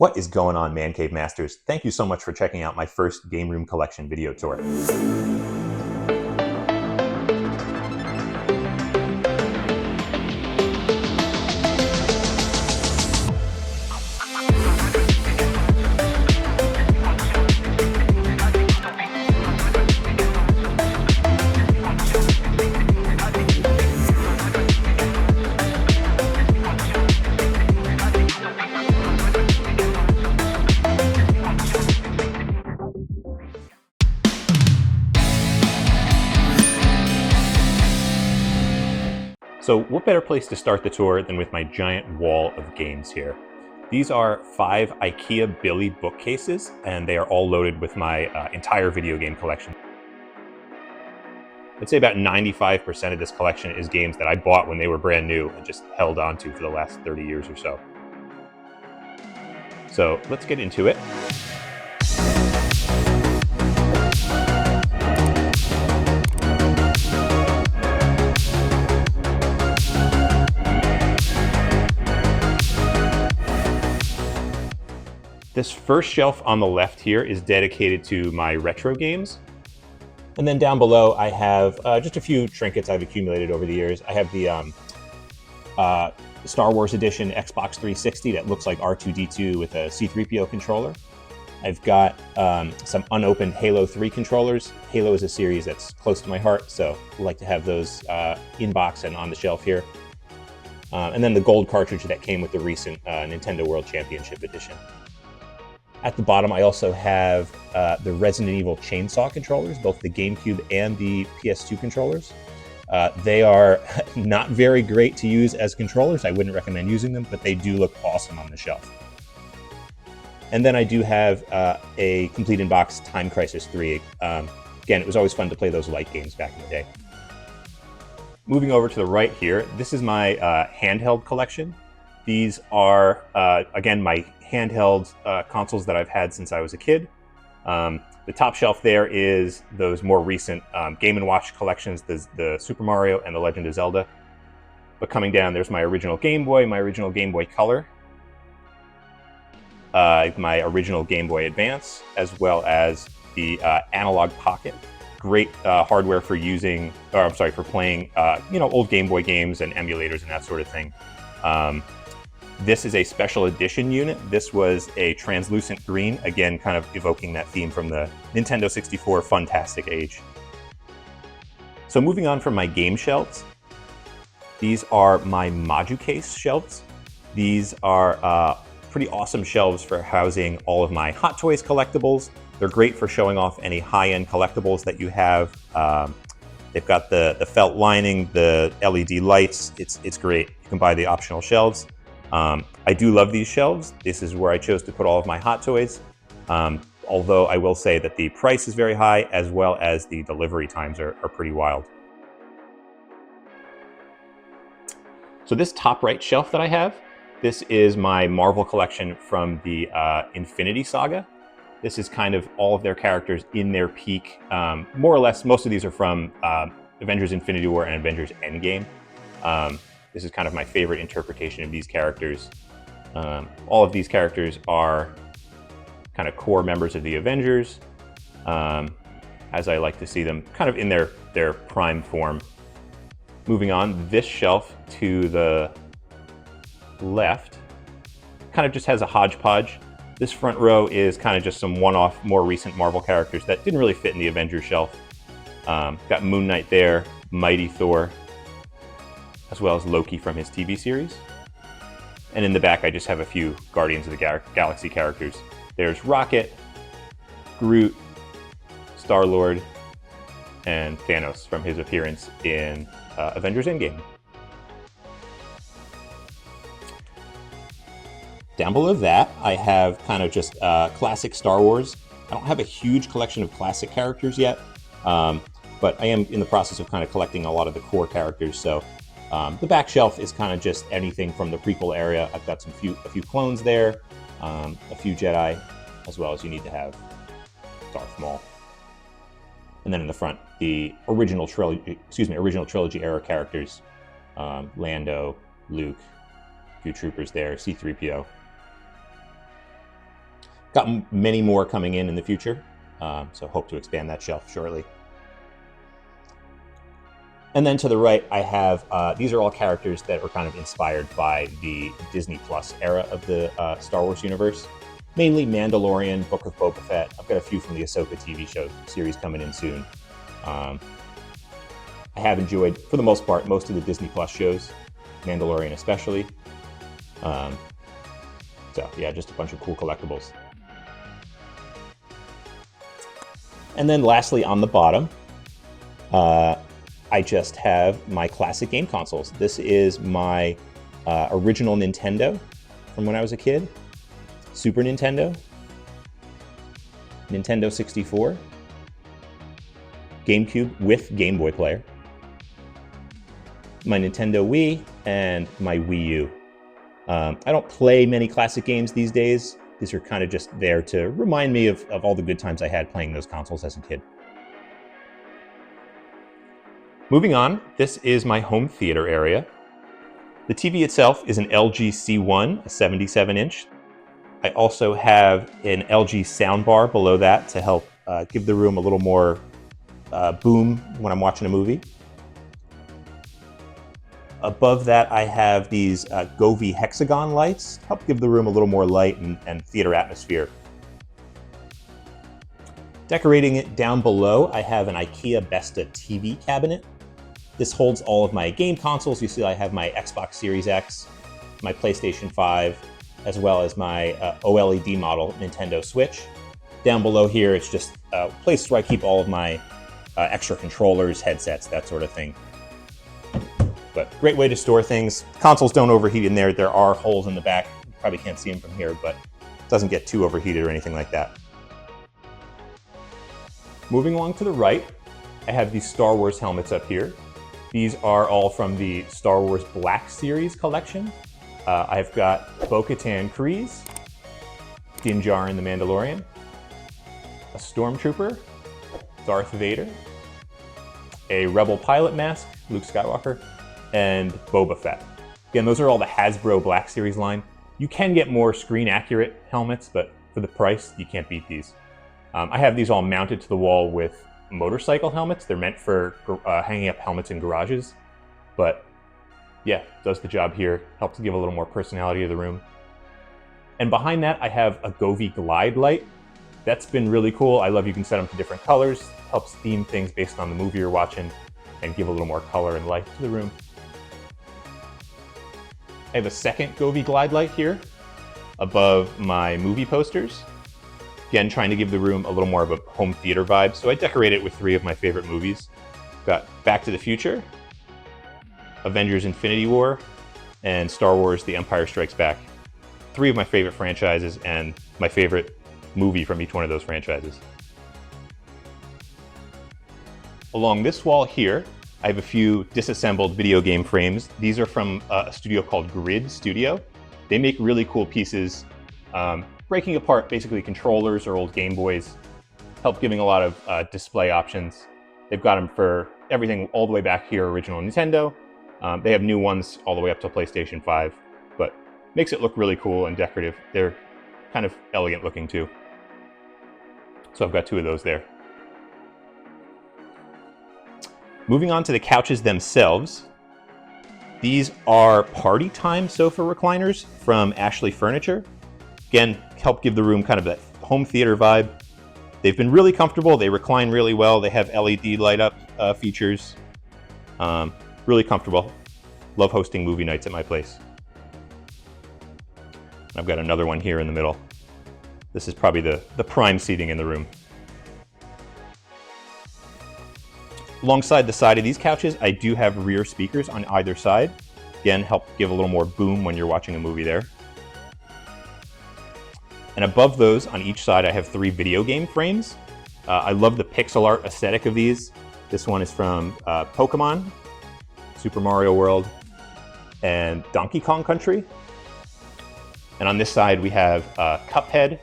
What is going on, Man Cave Masters? Thank you so much for checking out my first Game Room Collection video tour. So what better place to start the tour than with my giant wall of games here. These are 5 IKEA Billy bookcases, and they are all loaded with my entire video game collection. I'd say about 95% of this collection is games that I bought when they were brand new and just held on to for the last 30 years or so. So let's get into it. This first shelf on the left here is dedicated to my retro games. And then down below, I have just a few trinkets I've accumulated over the years. I have the Star Wars Edition Xbox 360 that looks like R2-D2 with a C-3PO controller. I've got some unopened Halo 3 controllers. Halo is a series that's close to my heart, so I like to have those in box and on the shelf here. And then the gold cartridge that came with the recent Nintendo World Championship Edition. At the bottom, I also have the Resident Evil chainsaw controllers, both the GameCube and the PS2 controllers. They are not very great to use as controllers. I wouldn't recommend using them, but they do look awesome on the shelf. And then I do have a complete in-box Time Crisis 3. Again, it was always fun to play those light games back in the day. Moving over to the right here, this is my handheld collection. These are, again, my handheld consoles that I've had since I was a kid. The top shelf there is those more recent Game & Watch collections, the Super Mario and the Legend of Zelda. But coming down, there's my original Game Boy, my original Game Boy Color, my original Game Boy Advance, as well as the Analog Pocket. Great hardware for using, or I'm sorry, for playing, old Game Boy games and emulators and that sort of thing. This is a special edition unit. This was a translucent green, again, kind of evoking that theme from the Nintendo 64 Funtastic age. So moving on from my game shelves, these are my Maju case shelves. These are pretty awesome shelves for housing all of my Hot Toys collectibles. They're great for showing off any high-end collectibles that you have. They've got the felt lining, the LED lights. It's great. You can buy the optional shelves. I do love these shelves. This is where I chose to put all of my Hot Toys. Although I will say that the price is very high, as well as the delivery times are pretty wild. So this top right shelf that I have, this is my Marvel collection from the Infinity Saga. This is kind of all of their characters in their peak. More or less, most of these are from Avengers Infinity War and Avengers Endgame. This is kind of my favorite interpretation of these characters. All of these characters are kind of core members of the Avengers, as I like to see them, kind of in their prime form. Moving on, this shelf to the left kind of just has a hodgepodge. This front row is kind of just some one-off, more recent Marvel characters that didn't really fit in the Avengers shelf. Got Moon Knight there, Mighty Thor, as well as Loki from his TV series. And in the back, I just have a few Guardians of the Galaxy characters. There's Rocket, Groot, Star-Lord, and Thanos from his appearance in Avengers Endgame. Down below that, I have kind of just classic Star Wars. I don't have a huge collection of classic characters yet, but I am in the process of kind of collecting a lot of the core characters. So the back shelf is kind of just anything from the prequel area. I've got a few clones there, a few Jedi, as well as you need to have Darth Maul. And then in the front, the original trilogy era characters, Lando, Luke, a few troopers there, C-3PO. Got many more coming in the future, so hope to expand that shelf shortly. And then to the right, I have, these are all characters that were kind of inspired by the Disney Plus era of the Star Wars universe. Mainly Mandalorian, Book of Boba Fett. I've got a few from the Ahsoka TV show series coming in soon. I have enjoyed, for the most part, most of the Disney Plus shows, Mandalorian especially. So yeah, just a bunch of cool collectibles. And then lastly, on the bottom, I just have my classic game consoles. This is my original Nintendo from when I was a kid, Super Nintendo, Nintendo 64, GameCube with Game Boy player, my Nintendo Wii, and my Wii U. I don't play many classic games these days. These are kind of just there to remind me of all the good times I had playing those consoles as a kid. Moving on, this is my home theater area. The TV itself is an LG C1, a 77-inch. I also have an LG soundbar below that to help give the room a little more boom when I'm watching a movie. Above that, I have these Govee hexagon lights to help give the room a little more light and theater atmosphere. Decorating it down below, I have an IKEA Besta TV cabinet. This holds all of my game consoles. You see I have my Xbox Series X, my PlayStation 5, as well as my OLED model Nintendo Switch. Down below here, it's just a place where I keep all of my extra controllers, headsets, that sort of thing. But great way to store things. Consoles don't overheat in there. There are holes in the back. You probably can't see them from here, but it doesn't get too overheated or anything like that. Moving along to the right, I have these Star Wars helmets up here. These are all from the Star Wars Black Series collection. I've got Bo-Katan Kryze, Din Djarin the Mandalorian, a Stormtrooper, Darth Vader, a Rebel pilot mask, Luke Skywalker, and Boba Fett. Again, those are all the Hasbro Black Series line. You can get more screen-accurate helmets, but for the price, you can't beat these. I have these all mounted to the wall with motorcycle helmets. They're meant for hanging up helmets in garages, but yeah, does the job here. Helps give a little more personality to the room. And behind that, I have a Govee Glide light. That's been really cool. I love you can set them to different colors. Helps theme things based on the movie you're watching and give a little more color and life to the room. I have a second Govee Glide light here above my movie posters. Again, trying to give the room a little more of a home theater vibe. So I decorate it with 3 of my favorite movies. Got Back to the Future, Avengers Infinity War, and Star Wars The Empire Strikes Back. 3 of my favorite franchises and my favorite movie from each one of those franchises. Along this wall here, I have a few disassembled video game frames. These are from a studio called Grid Studio. They make really cool pieces, breaking apart basically controllers or old Game Boys, help giving a lot of display options. They've got them for everything all the way back here, original Nintendo. They have new ones all the way up to PlayStation 5, but makes it look really cool and decorative. They're kind of elegant looking too. So I've got 2 of those there. Moving on to the couches themselves. These are Party Time sofa recliners from Ashley Furniture. Again, help give the room kind of that home theater vibe. They've been really comfortable. They recline really well. They have LED light up features. Really comfortable. Love hosting movie nights at my place. I've got another one here in the middle. This is probably the prime seating in the room. Alongside the side of these couches, I do have rear speakers on either side. Again, help give a little more boom when you're watching a movie there. And above those, on each side, I have 3 video game frames. I love the pixel art aesthetic of these. This one is from Pokemon, Super Mario World, and Donkey Kong Country. And on this side, we have Cuphead,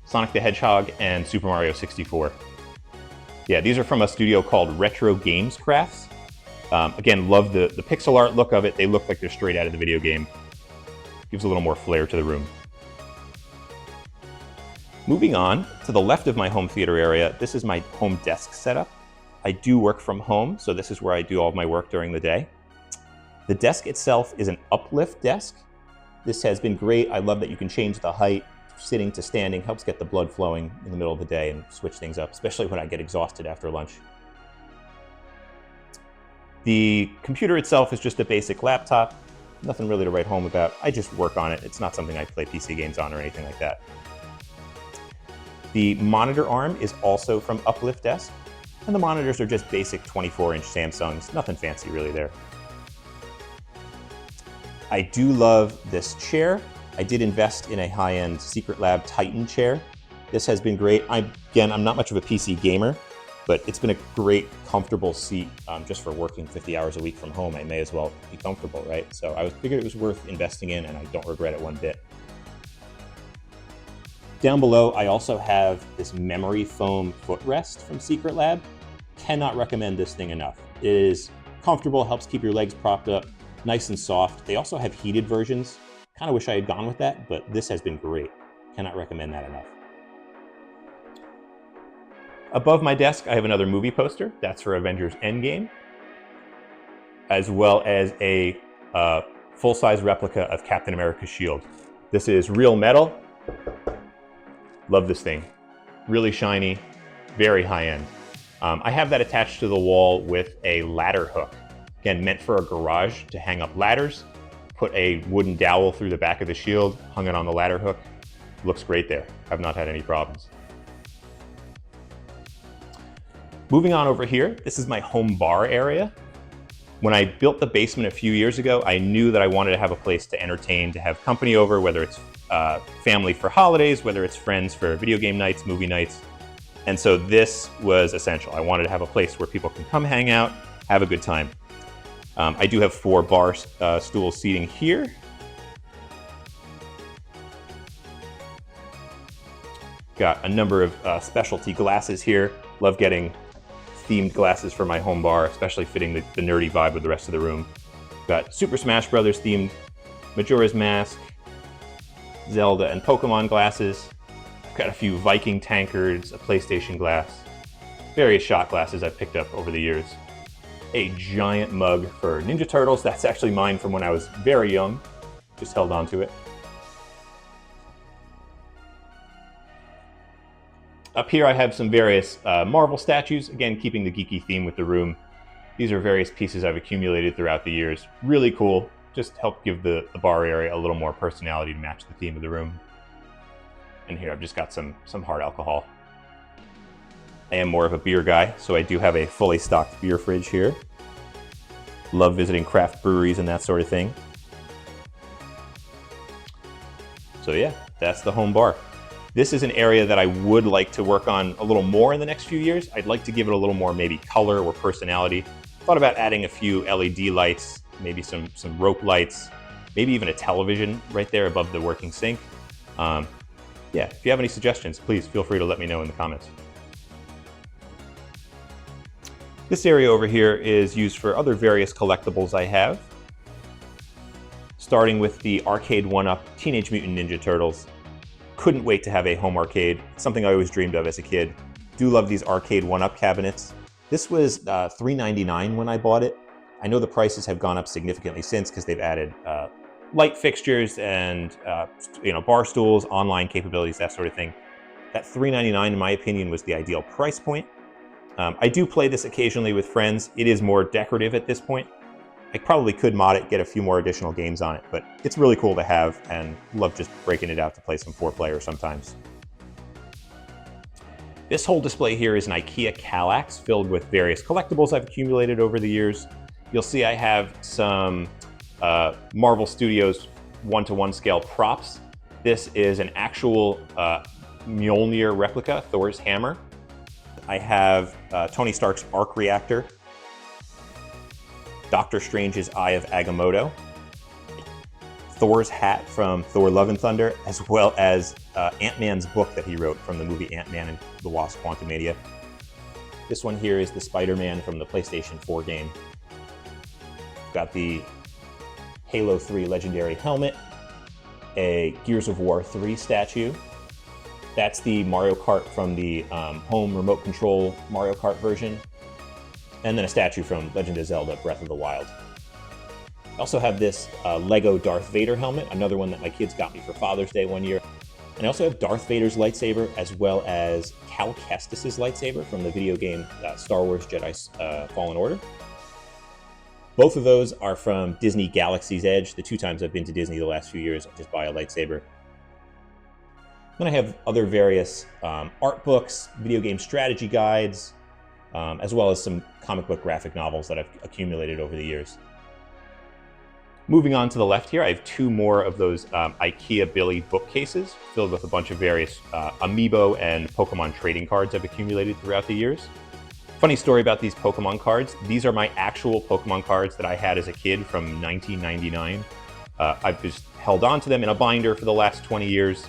Sonic the Hedgehog, and Super Mario 64. Yeah, these are from a studio called Retro Games Crafts. Again, love the pixel art look of it. They look like they're straight out of the video game. Gives a little more flair to the room. Moving on, to the left of my home theater area, this is my home desk setup. I do work from home, so this is where I do all of my work during the day. The desk itself is an uplift desk. This has been great. I love that you can change the height, sitting to standing, helps get the blood flowing in the middle of the day and switch things up, especially when I get exhausted after lunch. The computer itself is just a basic laptop, nothing really to write home about. I just work on it. It's not something I play PC games on or anything like that. The monitor arm is also from Uplift Desk, and the monitors are just basic 24-inch Samsungs, nothing fancy really there. I do love this chair. I did invest in a high-end Secret Lab Titan chair. This has been great. Again, I'm not much of a PC gamer, but it's been a great, comfortable seat just for working 50 hours a week from home. I may as well be comfortable, right? So I figured it was worth investing in, and I don't regret it one bit. Down below, I also have this memory foam footrest from Secret Lab. Cannot recommend this thing enough. It is comfortable, helps keep your legs propped up, nice and soft. They also have heated versions. Kind of wish I had gone with that, but this has been great. Cannot recommend that enough. Above my desk, I have another movie poster. That's for Avengers Endgame, as well as a full-size replica of Captain America's shield. This is real metal. Love this thing. Really shiny, very high-end. I have that attached to the wall with a ladder hook. Again, meant for a garage to hang up ladders. Put a wooden dowel through the back of the shield, hung it on the ladder hook. Looks great there. I've not had any problems. Moving on over here, this is my home bar area. When I built the basement a few years ago, I knew that I wanted to have a place to entertain, to have company over, whether it's family for holidays, whether it's friends for video game nights, movie nights. And so this was essential. I wanted to have a place where people can come hang out, have a good time. I do have 4 bar stool seating here. Got a number of specialty glasses here. Love getting themed glasses for my home bar, especially fitting the nerdy vibe with the rest of the room. Got Super Smash Brothers themed Majora's Mask, Zelda and Pokemon glasses. I've got a few Viking tankards, a PlayStation glass, various shot glasses I've picked up over the years. A giant mug for Ninja Turtles. That's actually mine from when I was very young. Just held on to it. Up here I have some various Marvel statues, again keeping the geeky theme with the room. These are various pieces I've accumulated throughout the years. Really cool, just help give the bar area a little more personality to match the theme of the room. And here I've just got some hard alcohol. I am more of a beer guy, so I do have a fully stocked beer fridge here. Love visiting craft breweries and that sort of thing. So yeah, that's the home bar. This is an area that I would like to work on a little more in the next few years. I'd like to give it a little more maybe color or personality. Thought about adding a few LED lights, maybe some rope lights, maybe even a television right there above the working sink. Yeah, if you have any suggestions, please feel free to let me know in the comments. This area over here is used for other various collectibles I have. Starting with the Arcade1Up Teenage Mutant Ninja Turtles. Couldn't wait to have a home arcade, something I always dreamed of as a kid. Do love these Arcade1Up cabinets. This was $3.99 when I bought it. I know the prices have gone up significantly since because they've added light fixtures and bar stools, online capabilities, that sort of thing. That $3.99 in my opinion was the ideal price point. I do play this occasionally with friends. It is more decorative at this point. I probably could mod it, get a few more additional games on it, but it's really cool to have and love just breaking it out to play some 4-player sometimes. This whole display here is an IKEA Kallax filled with various collectibles I've accumulated over the years. You'll see I have some Marvel Studios 1-to-1 scale props. This is an actual Mjolnir replica, Thor's hammer. I have Tony Stark's arc reactor, Doctor Strange's Eye of Agamotto, Thor's hat from Thor Love and Thunder, as well as Ant-Man's book that he wrote from the movie Ant-Man and the Wasp: Quantumania. This one here is the Spider-Man from the PlayStation 4 game. Got the Halo 3 Legendary helmet, a Gears of War 3 statue, That's the Mario Kart from the home remote control Mario Kart version. And then a statue from Legend of Zelda Breath of the Wild. I also have this Lego Darth Vader helmet, another one that my kids got me for Father's Day one year. And I also have Darth Vader's lightsaber, as well as Cal Kestis' lightsaber from the video game Star Wars Jedi Fallen Order. Both of those are from Disney Galaxy's Edge. The 2 times I've been to Disney the last few years, I just buy a lightsaber. Then I have other various art books, video game strategy guides, as well as some comic book graphic novels that I've accumulated over the years. Moving on to the left here, I have 2 more of those IKEA Billy bookcases filled with a bunch of various Amiibo and Pokemon trading cards I've accumulated throughout the years. Funny story about these Pokemon cards. These are my actual Pokemon cards that I had as a kid from 1999. I've just held on to them in a binder for the last 20 years.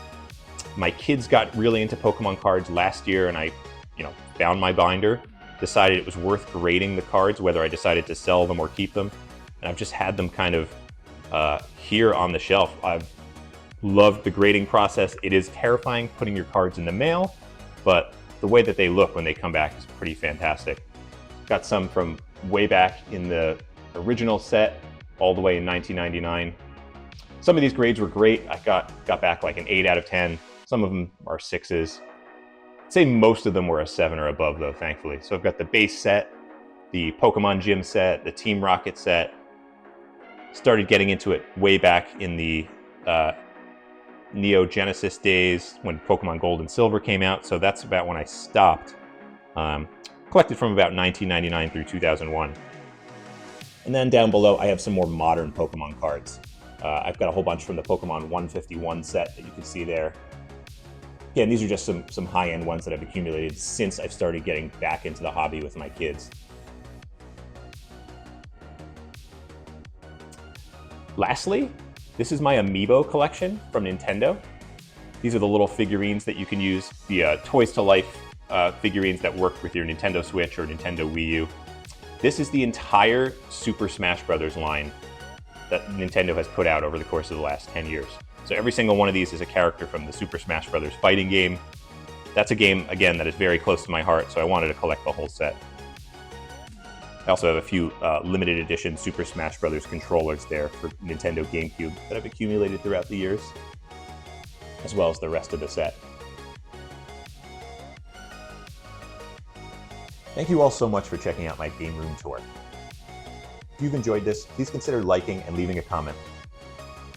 My kids got really into Pokemon cards last year, and I found my binder, decided it was worth grading the cards, whether I decided to sell them or keep them. And I've just had them kind of here on the shelf. I've loved the grading process. It is terrifying putting your cards in the mail, but the way that they look when they come back is pretty fantastic. Got some from way back in the original set, all the way in 1999. Some of these grades were great. I got back like an 8 out of 10. Some of them are 6s. I'd say most of them were a 7 or above though, thankfully. So I've got the base set, the Pokemon Gym set, the Team Rocket set. Started getting into it way back in the Neo Genesis days when Pokemon Gold and Silver came out, so that's about when I stopped. Collected from about 1999 through 2001. And then down below, I have some more modern Pokemon cards. I've got a whole bunch from the Pokemon 151 set that you can see there. Again, these are just some high-end ones that I've accumulated since I've started getting back into the hobby with my kids. Lastly, this is my Amiibo collection from Nintendo. These are the little figurines that you can use, the Toys to Life figurines that work with your Nintendo Switch or Nintendo Wii U. This is the entire Super Smash Bros. Line that Nintendo has put out over the course of the last 10 years. So every single one of these is a character from the Super Smash Bros. Fighting game. That's a game, again, that is very close to my heart, so I wanted to collect the whole set. I also have a few limited edition Super Smash Bros. Controllers there for Nintendo GameCube that I've accumulated throughout the years, as well as the rest of the set. Thank you all so much for checking out my game room tour. If you've enjoyed this, please consider liking and leaving a comment.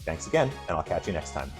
Thanks again, and I'll catch you next time.